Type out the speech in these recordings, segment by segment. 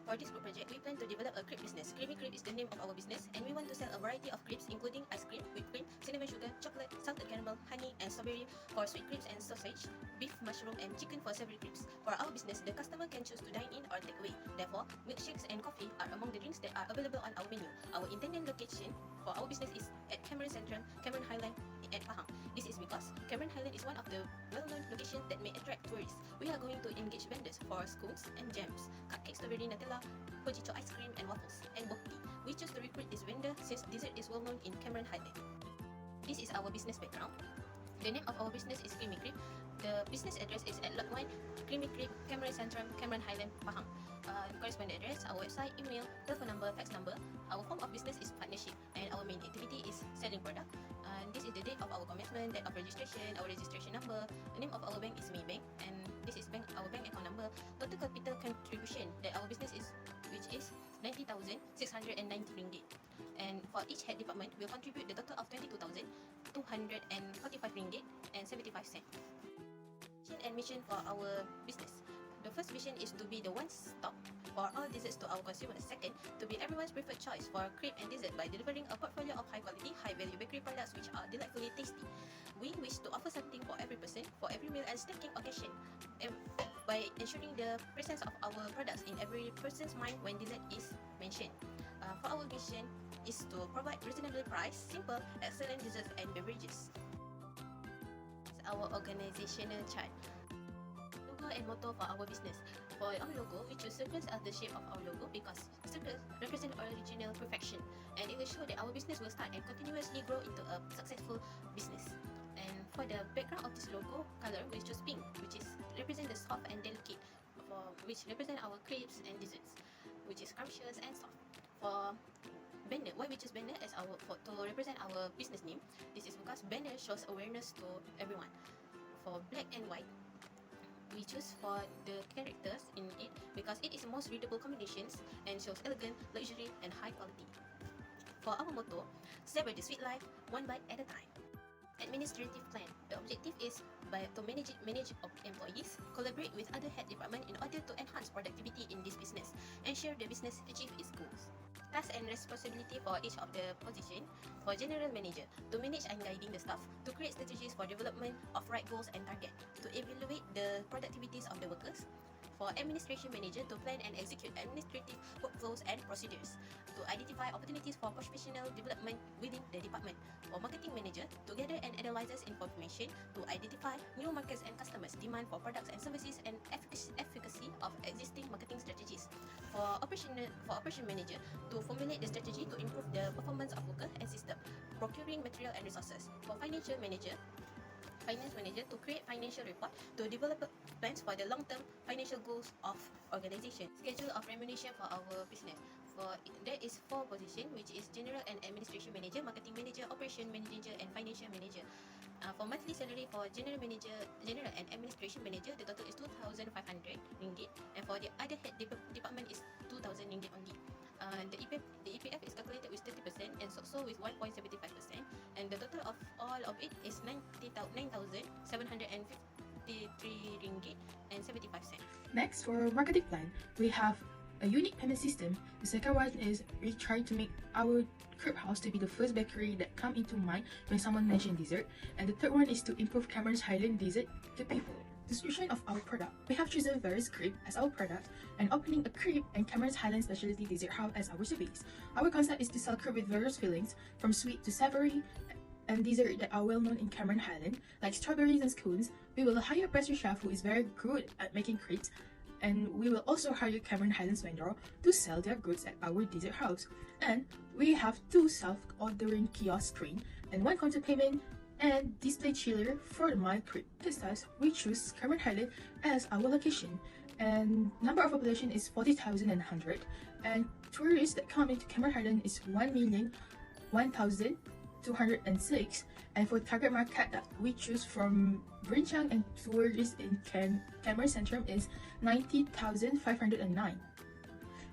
For this group project, we plan to develop a crepe business. Creamy Crepe is the name of our business, and we want to sell a variety of crepes including ice cream, whipped cream, cinnamon sugar, chocolate, salted caramel, honey, and strawberry for sweet crepes and sausage, beef, mushroom, and chicken for savory crepes. For our business, the customer can choose to dine in or take away. Therefore, milkshakes and coffee are among the drinks that are available on our menu. Our intended location for our business is at Cameron Central, Cameron Highland at Pahang. This is because Cameron Highland is one of the well-known locations that may attract tourists. We are going to engage vendors for scones and jams, cupcakes, strawberry Nutella, Hojicho ice cream and waffles, and both tea. We choose to recruit this vendor since dessert is well known in Cameron Highland. This is our business background. The name of our business is Creamy Crepe. The business address is at Lot 1, Creamy Crepe, Cameron Central, Cameron Highland, Pahang. Corresponding address, our website, email, telephone number, fax number. Our form of business is partnership, and our main activity is selling product. This is the date of our commencement, date of registration, our registration number. The name of our bank is Maybank, and this is our bank account number. Total capital contribution that our business is, which is 90,690 ringgit. And for each head department, we'll contribute the total of 22,245 ringgit and 75 cents. Vision and mission for our business. The first vision is to be the one-stop for all desserts to our consumers. Second, to be everyone's preferred choice for crepe and dessert by delivering a portfolio of high-quality, high-value bakery products which are delightfully tasty. We wish to offer something for every person, for every meal and snacking occasion, by ensuring the presence of our products in every person's mind when dessert is mentioned. For our mission is to provide reasonably priced, simple, excellent desserts and beverages. Our organizational chart. Logo and motto for our business. For our logo, we choose circles as the shape of our logo because circles represent original perfection, and it will show that our business will start and continuously grow into a successful business. And for the background of this logo color, we choose pink, which is represent the soft and delicate, which represent our crepes and desserts, which is scrumptious and soft. For banner, why we choose banner as to represent our business name? This is because banner shows awareness to everyone. For black and white, we choose for the characters in it because it is the most readable combinations and shows elegant, luxury, and high quality. For our motto, savor the sweet life, one bite at a time. Administrative plan. The objective is to manage employees, collaborate with other head department in order to enhance productivity in this business, ensure the business achieve its goals. Tasks and responsibility for each of the position. For general manager, to manage and guiding the staff, to create strategies for development of right goals and target, to evaluate the productivities of the workers. For administration manager, to plan and execute administrative workflows and procedures, to identify opportunities for professional development within the department. For marketing manager, to gather and analyze information to identify new markets and customers, demand for products and services, and efficacy of existing marketing strategies. For operation manager, to formulate the strategy to improve the performance of workers and system, procuring material and resources. For finance manager, to create financial report, to develop plans for the long-term financial goals of organization. Schedule of remuneration for our business. There is 4 positions, which is general and administration manager, marketing manager, operation manager, and financial manager. For monthly salary for general and administration manager, the total is 2,500 ringgit, and for the other head department is 2,000 ringgit only. The EPF is calculated with 30% and so with 1.75%, and the total of all of it is 9,753 ringgit and 75 cents. Next, for marketing plan, we have a unique payment system. The second one is we try to make our crepe house to be the first bakery that come into mind when someone mentions dessert, and the third one is to improve Cameron's Highland dessert to people. Description of our product. We have chosen various crepe as our product and opening a crepe and Cameron's Highland specialty dessert house as our recipes. Our concept is to sell crepe with various fillings from sweet to savory and dessert that are well known in Cameron Highland, like strawberries and scones. We will hire a pastry chef who is very good at making crepes, and we will also hire Cameron Highlands vendor to sell their goods at our dessert house. And we have 2 self-ordering kiosk screen and 1 counter payment and display chiller for the mild crepe. Thus, we choose Cameron Highland as our location, and number of population is 40,100, and tourists that come into Cameron Highland is 1,001,206, and for target market that we choose from Brinchang and tourists in Cameron Centrum is 90,509,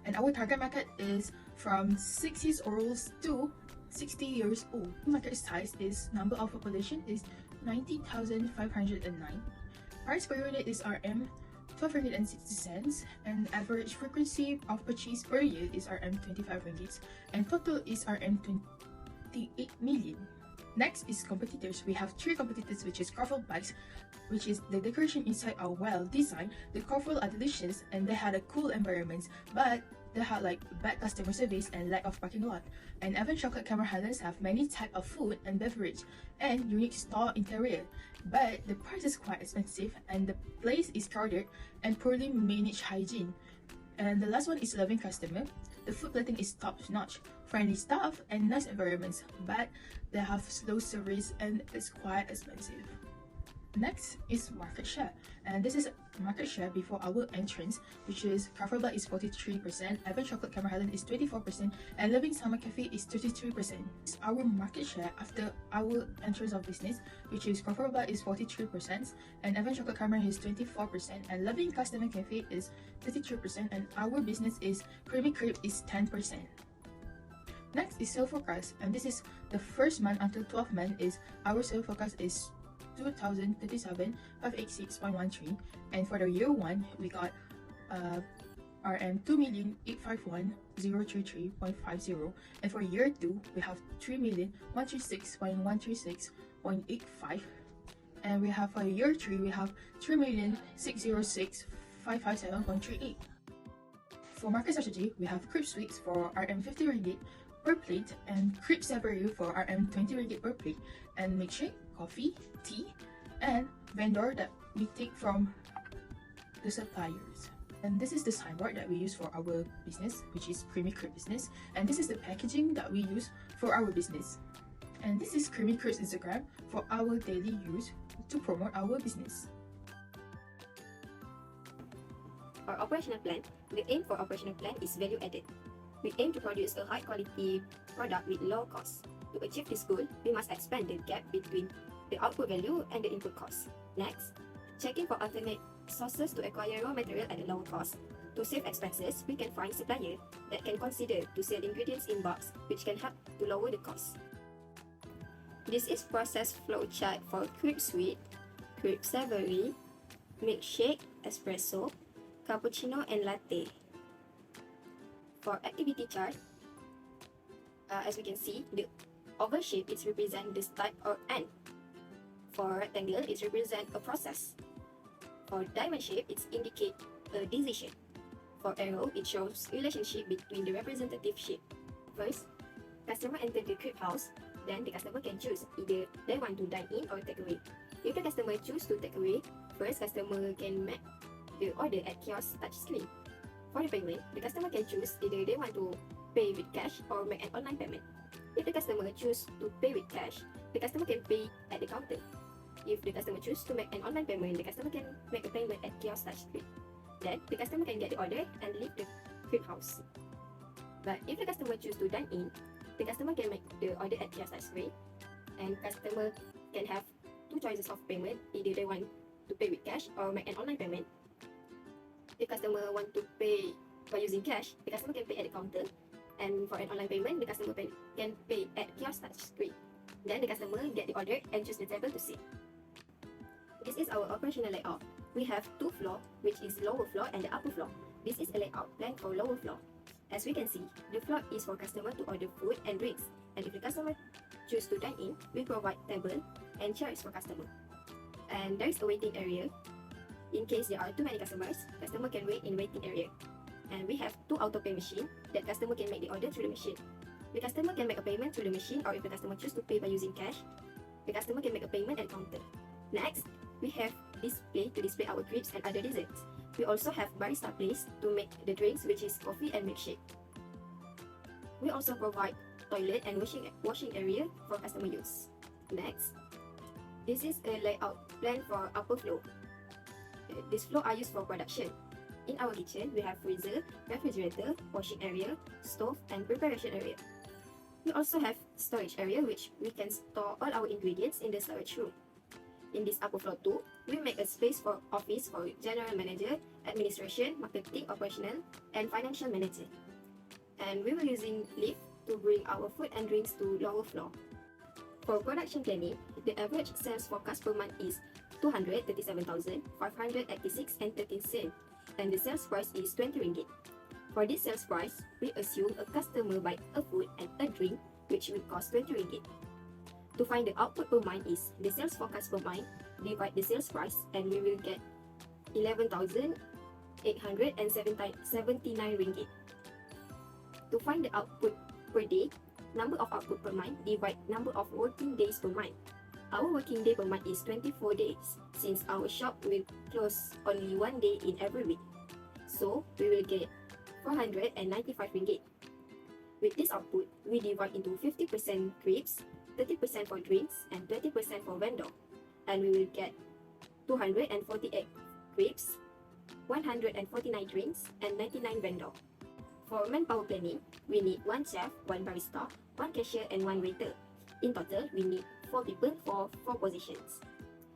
and our target market is from 6 years old to 60 years old. Market size is number of population is 90,509. Price per unit is RM 12.60 ringgit, and average frequency of purchase per year is RM 25 ringgit, and total is RM 28 million. Next is competitors. We have three competitors, which is Carful Bikes, which is the decoration inside are well designed. The Carful are delicious and they had a cool environment, but they had like bad customer service and lack of parking lot. And even Chocolate Camera Highlands have many type of food and beverage and unique store interior, but the price is quite expensive and the place is crowded and poorly managed hygiene. And the last one is Loving Customer. The food plating is top notch, friendly staff and nice environments, but they have slow service and it's quite expensive. Next is market share, and this is market share before our entrance, which is Carrefour is 43%, Evan Chocolate Camera Highland is 24%, and Living Summer Cafe is 33%. This is our market share after our entrance of business, which is Carrefour is 43%, and Evan Chocolate Camera is 24%, and Living Customer Cafe is 33%, and our business is Creamy Crepe is 10%. Next is sale forecast, and this is the first month until 12th month is our sale forecast is 2,037,586.13, and for the year 1 we got RM 2,851,033.50, and for year 2 we have 3,136,136.85, and we have for year 3 we have 3,606,557.38. For market strategy, we have Crepe Sweets for RM 50 ringgit per plate, and Crepe Savory for RM 20 ringgit per plate, and milkshake, coffee, tea, and vendor that we take from the suppliers. And this is the signboard that we use for our business, which is Creamy Crepe business, and this is the packaging that we use for our business. And this is Creamy Crepe's Instagram for our daily use to promote our business. For operational plan, the aim for operational plan is value added. We aim to produce a high quality product with low cost. To achieve this goal, we must expand the gap between the output value and the input cost. Next, checking for alternate sources to acquire raw material at a lower cost. To save expenses, we can find suppliers that can consider to sell ingredients in bulk, which can help to lower the cost. This is process flow chart for Crepe Sweet, Crepe Savory, Milkshake, Espresso, Cappuccino and Latte. For activity chart, as we can see, the oval shape is represent the start or end. For rectangle, it represent a process. For diamond shape, it indicate a decision. For arrow, it shows relationship between the representative shape. First, customer enter the crepe house, then the customer can choose either they want to dine in or take away. If the customer choose to take away, first customer can make the order at kiosk touchscreen. For the payment, the customer can choose either they want to pay with cash or make an online payment. If the customer choose to pay with cash, the customer can pay at the counter. If the customer choose to make an online payment, the customer can make a payment at kiosk touchscreen. Then, the customer can get the order and leave the crepe house. But if the customer choose to dine in, the customer can make the order at kiosk touchscreen, and customer can have two choices of payment, either they want to pay with cash or make an online payment. If customer want to pay by using cash, the customer can pay at the counter, and for an online payment, the customer can pay at kiosk touchscreen. Then the customer get the order and choose the table to sit. This is our operational layout. We have two floors, which is lower floor and the upper floor. This is a layout plan for lower floor. As we can see, the floor is for customer to order food and drinks, and if the customer choose to dine in, we provide table and chairs for customer. And there is a waiting area. In case there are too many customers, customer can wait in waiting area. And we have two auto pay machine that customer can make the order through the machine. The customer can make a payment through the machine, or if the customer choose to pay by using cash, the customer can make a payment at counter. Next, we have display to display our crepes and other desserts. We also have barista place to make the drinks, which is coffee and milkshake. We also provide toilet and washing area for customer use. Next, this is a layout plan for upper floor. This floor are used for production. In our kitchen, we have freezer, refrigerator, washing area, stove, and preparation area. We also have storage area, which we can store all our ingredients in the storage room. In this upper floor too, we make a space for office for general manager, administration, marketing, operational, and financial manager. And we will using lift to bring our food and drinks to lower floor. For production planning, the average sales forecast per month is 237,586.13 and the sales price is 20 ringgit. For this sales price, we assume a customer buy a food and a drink which will cost 20 ringgit. To find the output per month is the sales forecast per month divide the sales price and we will get 11,879 ringgit. To find the output per day, number of output per month divide number of working days per month. Our working day per month is 24 days since our shop will close only one day in every week. So we will get 495 ringgit. With this output, we divide into 50% crepes, 30% for drinks, and 20% for vendor. And we will get 248 crepes, 149 drinks, and 99 vendor. For manpower planning, we need 1 chef, 1 barista, 1 cashier, and 1 waiter. In total, we need 4 people for 4 positions.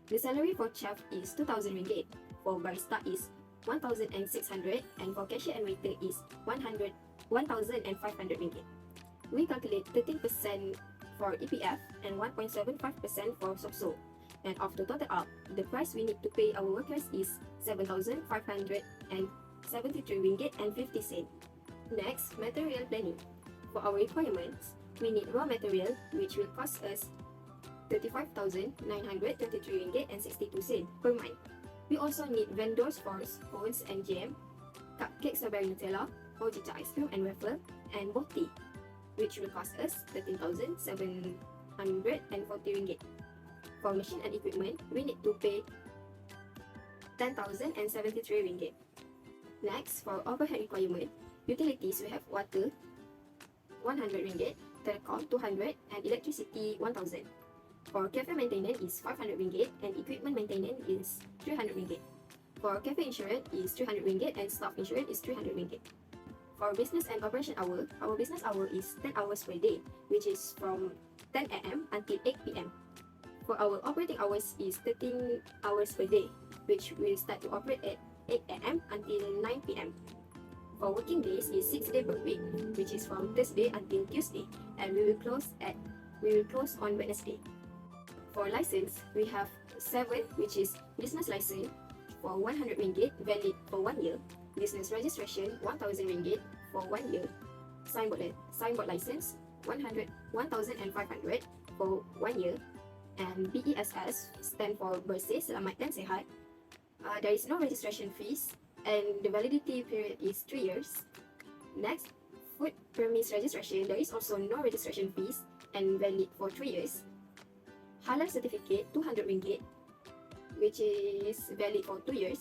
The salary for chef is 2,000 ringgit, for barista is 1,600, and for cashier and waiter is 1,500 ringgit. We calculate 13% for EPF and 1.75% for SOPSO. And after total up, the price we need to pay our workers is 7,573 ringgit and 50 cents. Next, material planning. For our requirements, we need raw material which will cost us 35,933 ringgit and 62 cents per month. We also need vendors for scones and jam, cupcake strawberry Nutella, Ojita ice cream and waffle, and boti, which will cost us 13,740 ringgit. For machine and equipment, we need to pay 10,073 ringgit. Next, for overhead requirement, utilities we have water 100 ringgit, telecom 200, and electricity 1,000. For cafe maintenance is 500 ringgit and equipment maintenance is 300 ringgit. For cafe insurance is 300 ringgit and staff insurance is 300 ringgit. For business and operation hour, our business hour is 10 hours per day, which is from 10 AM until 8 PM. For our operating hours is 13 hours per day, which will start to operate at 8 AM until 9 PM. For working days is 6 days per week, which is from Thursday until Tuesday, and we will close on Wednesday. For license, we have 7, which is business license for 100 ringgit, valid for 1 year. Business registration 1,000 ringgit for 1 year. Signboard license 1,500 for 1 year. And BESS stand for Bersih, Selamat dan Sehat. There is no registration fees and the validity period is 3 years. Next, food premise registration. There is also no registration fees and valid for 3 years. Halal certificate 200 ringgit, which is valid for 2 years.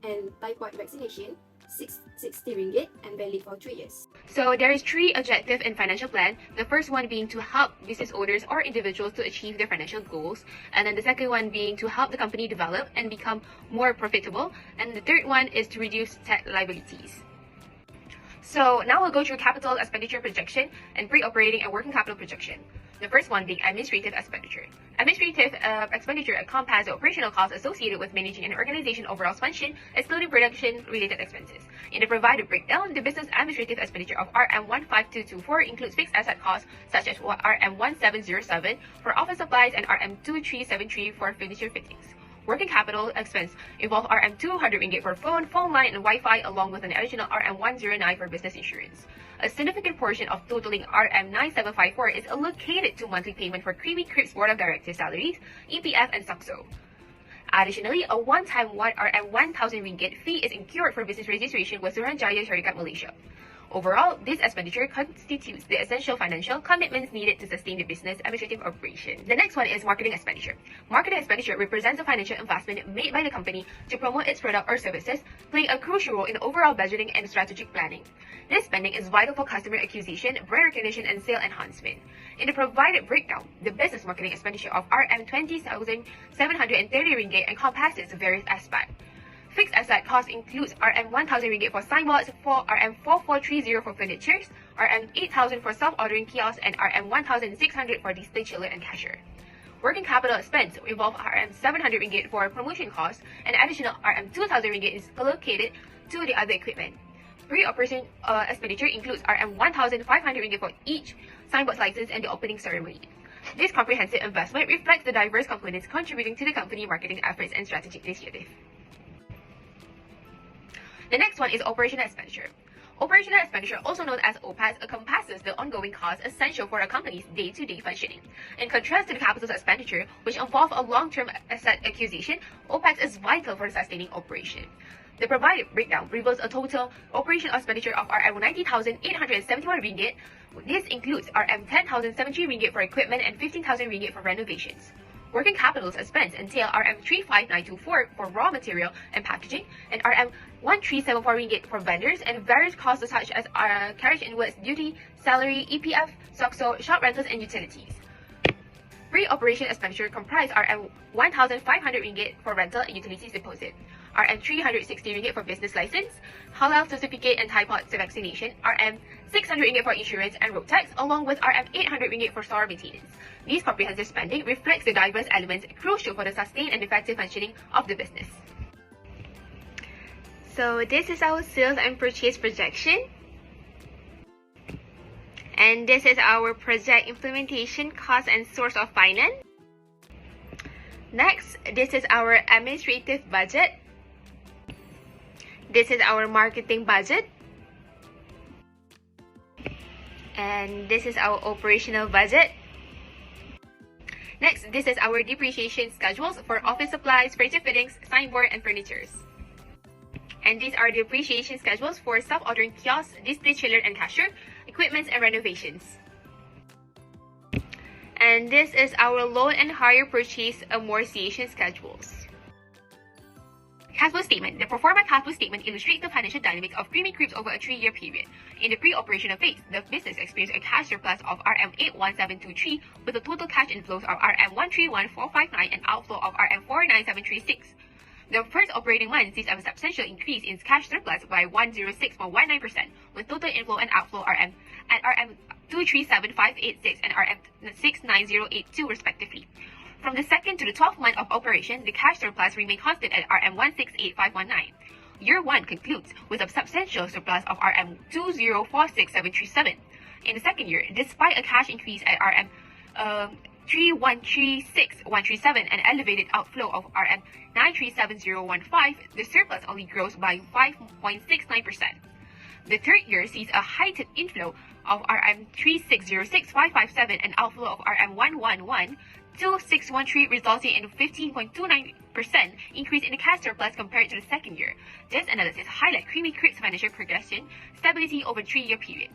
And typhoid vaccination 60 ringgit and valid for 3 years. So there is 3 objectives in financial plan. The first one being to help business owners or individuals to achieve their financial goals. And then the second one being to help the company develop and become more profitable. And the third one is to reduce debt liabilities. So now we'll go through capital expenditure projection and pre-operating and working capital projection. The first one being administrative expenditure. Administrative expenditure encompasses the operational costs associated with managing an organization overall function, excluding production-related expenses. In the provided breakdown, the business administrative expenditure of RM15224 includes fixed asset costs such as RM1707 for office supplies and RM2373 for furniture fittings. Working capital expense involve RM200 ringgit for phone line, and Wi-Fi, along with an additional RM109 for business insurance. A significant portion of totaling RM9754 is allocated to monthly payment for Crepe's Board of Directors salaries, EPF, and SOPSO. Additionally, a one-time RM1,000 ringgit fee is incurred for business registration with Suruhanjaya Syarikat Malaysia. Overall, this expenditure constitutes the essential financial commitments needed to sustain the business administrative operation. The next one is marketing expenditure. Marketing expenditure represents a financial investment made by the company to promote its product or services, playing a crucial role in overall budgeting and strategic planning. This spending is vital for customer acquisition, brand recognition, and sale enhancement. In the provided breakdown, the business marketing expenditure of RM20,730 ringgit encompasses various aspects. Fixed asset cost includes RM1,000 ringgit for signboards, for RM4430 for furnitures, RM8,000 for self-ordering kiosks, and RM1,600 for display chiller and cashier. Working capital expense involve RM700 ringgit for promotion costs, and additional RM2,000 ringgit is allocated to the other equipment. Pre-operation expenditure includes RM1,500 ringgit for each signboard license and the opening ceremony. This comprehensive investment reflects the diverse components contributing to the company marketing efforts and strategic initiative. The next one is operational expenditure. Operational expenditure, also known as OPEX, encompasses the ongoing costs essential for a company's day-to-day functioning. In contrast to the capital expenditure, which involve a long-term asset acquisition, OPEX is vital for sustaining operation. The provided breakdown reveals a total operational expenditure of Rm 90,871 ringgit. This includes Rm 10,073 ringgit for equipment and 15,000 ringgit for renovations. Working capital's expense entail Rm 35924 for raw material and packaging, and Rm 1374 ringgit for vendors and various costs such as carriage and goods duty, salary, EPF, SOXO, shop rentals, and utilities. Pre-operation expenditure comprise Rm 1,500 ringgit for rental and utilities deposit, Rm 360 ringgit for business license, halal certificate and typhoid vaccination, Rm 600 ringgit for insurance and road tax, along with Rm 800 ringgit for store maintenance. These comprehensive spending reflects the diverse elements crucial for the sustained and effective functioning of the business. So this is our sales and purchase projection. And this is our project implementation cost and source of finance. Next, this is our administrative budget. This is our marketing budget. And this is our operational budget. Next, this is our depreciation schedules for office supplies, furniture fittings, signboard, and furnitures. And these are the depreciation schedules for self-ordering kiosks, display chiller and cashier, equipment, and renovations. And this is our loan and hire purchase amortization schedules. Cash flow statement. The pro forma cash flow statement illustrates the financial dynamics of Crepe ENT over a 3-year period. In the pre-operational phase, the business experienced a cash surplus of Rm 81723 with a total cash inflows of Rm 131459 and outflow of Rm 49736. The first operating month sees a substantial increase in cash surplus by 106.19%, with total inflow and outflow Rm 237586 and Rm 69082 respectively. From the second to the 12th month of operation, the cash surplus remained constant at Rm 168519. Year 1 concludes with a substantial surplus of Rm 2046737. In the second year, despite a cash increase at Rm 3136137 and elevated outflow of Rm 937015, the surplus only grows by 5.69%. The third year sees a heightened inflow of Rm 3606557 and outflow of Rm 1112613, resulting in a 15.29% increase in the cash surplus compared to the second year. This analysis highlights Crepe ENT's financial progression stability over a 3-year period.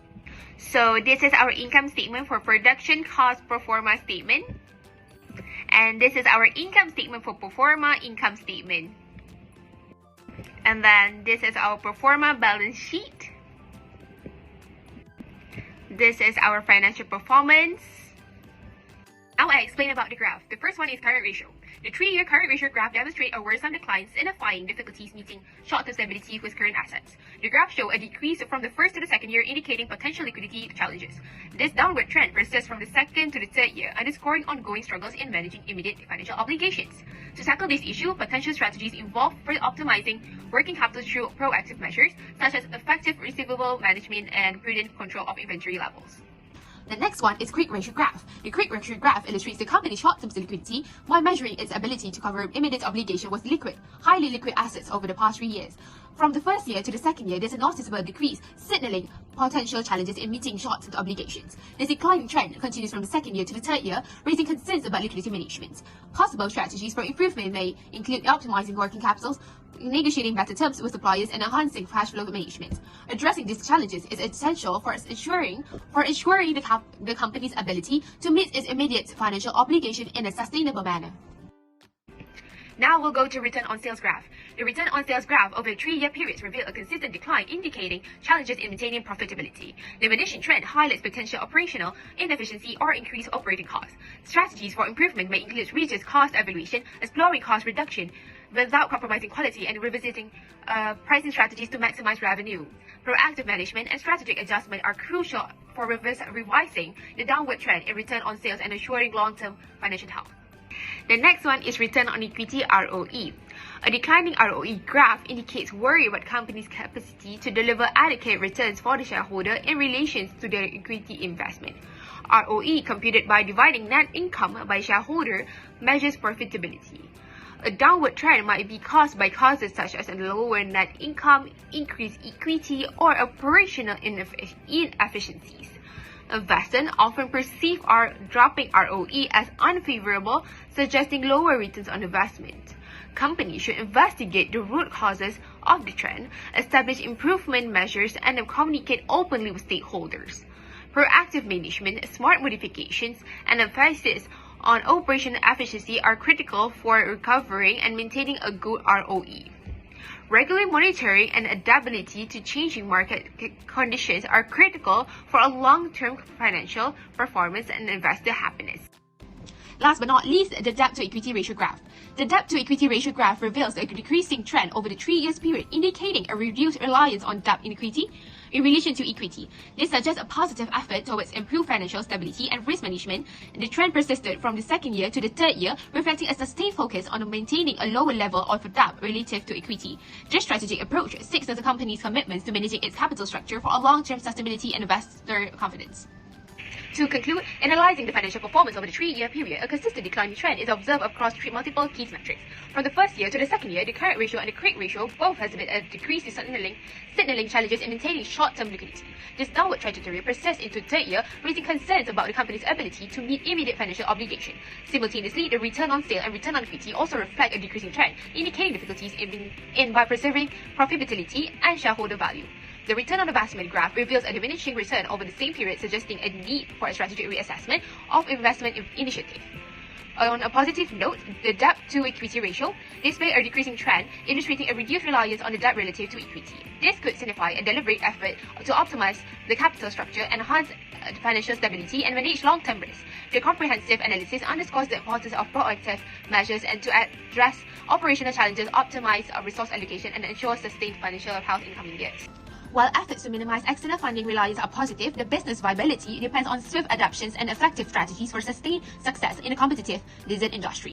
So this is our income statement for production cost pro forma statement. And this is our income statement for pro forma income statement. And then this is our pro forma balance sheet. This is our financial performance. Now I explain about the graph. The first one is current ratio. The 3-year current ratio graph demonstrates a worrisome decline, signifying difficulties meeting short-term stability with current assets. The graph shows a decrease from the first to the second year, indicating potential liquidity challenges. This downward trend persists from the second to the third year, underscoring ongoing struggles in managing immediate financial obligations. To tackle this issue, potential strategies involve further optimizing working capital through proactive measures, such as effective receivable management and prudent control of inventory levels. The next one is Crepe ratio graph. The Crepe ratio graph illustrates the company's short-term liquidity by measuring its ability to cover immediate obligation with highly liquid assets over the past 3 years. From the first year to the second year, there's a noticeable decrease, signaling potential challenges in meeting short-term obligations. This declining trend continues from the second year to the third year, raising concerns about liquidity management. Possible strategies for improvement may include optimizing working capitals, negotiating better terms with suppliers, and enhancing cash flow management. Addressing these challenges is essential for ensuring the company's ability to meet its immediate financial obligation in a sustainable manner. Now we'll go to return on sales graph. The return on sales graph over a 3-year period reveals a consistent decline, indicating challenges in maintaining profitability. The diminishing trend highlights potential operational inefficiency or increased operating costs. Strategies for improvement may include rigorous cost evaluation, exploring cost reduction without compromising quality, and revisiting pricing strategies to maximize revenue. Proactive management and strategic adjustment are crucial for revising the downward trend in return on sales and ensuring long-term financial health. The next one is return on equity ROE. A declining ROE graph indicates worry about companies' capacity to deliver adequate returns for the shareholder in relation to their equity investment. ROE, computed by dividing net income by shareholder, measures profitability. A downward trend might be caused by causes such as a lower net income, increased equity, or operational inefficiencies. Investors often perceive our dropping ROE as unfavorable, suggesting lower returns on investment. Companies should investigate the root causes of the trend, establish improvement measures, and communicate openly with stakeholders. Proactive management, smart modifications, and emphasis on operational efficiency are critical for recovering and maintaining a good ROE. Regular monitoring and adaptability to changing market conditions are critical for a long-term financial performance and investor happiness. Last but not least, the debt-to-equity ratio graph. The debt-to-equity ratio graph reveals a decreasing trend over the 3 years period, indicating a reduced reliance on debt in relation to equity. This suggests a positive effort towards improved financial stability and risk management. The trend persisted from the second year to the third year, reflecting a sustained focus on maintaining a lower level of debt relative to equity. This strategic approach signals the company's commitments to managing its capital structure for a long-term sustainability and investor confidence. To conclude, analyzing the financial performance over the 3-year period, a consistent declining trend is observed across multiple key metrics. From the first year to the second year, the current ratio and the Crepe ratio both exhibit a decrease, signaling challenges in maintaining short-term liquidity. This downward trajectory persists into the third year, raising concerns about the company's ability to meet immediate financial obligations. Simultaneously, the return on sale and return on equity also reflect a decreasing trend, indicating difficulties in preserving profitability and shareholder value. The return on investment graph reveals a diminishing return over the same period, suggesting a need for a strategic reassessment of investment initiative. On a positive note, the debt-to-equity ratio displays a decreasing trend, illustrating a reduced reliance on the debt relative to equity. This could signify a deliberate effort to optimize the capital structure, enhance financial stability, and manage long-term risks. The comprehensive analysis underscores the importance of proactive measures and to address operational challenges, optimize resource allocation, and ensure sustained financial health in coming years. While efforts to minimize external funding reliance are positive, the business viability depends on swift adaptations and effective strategies for sustained success in a competitive dessert industry.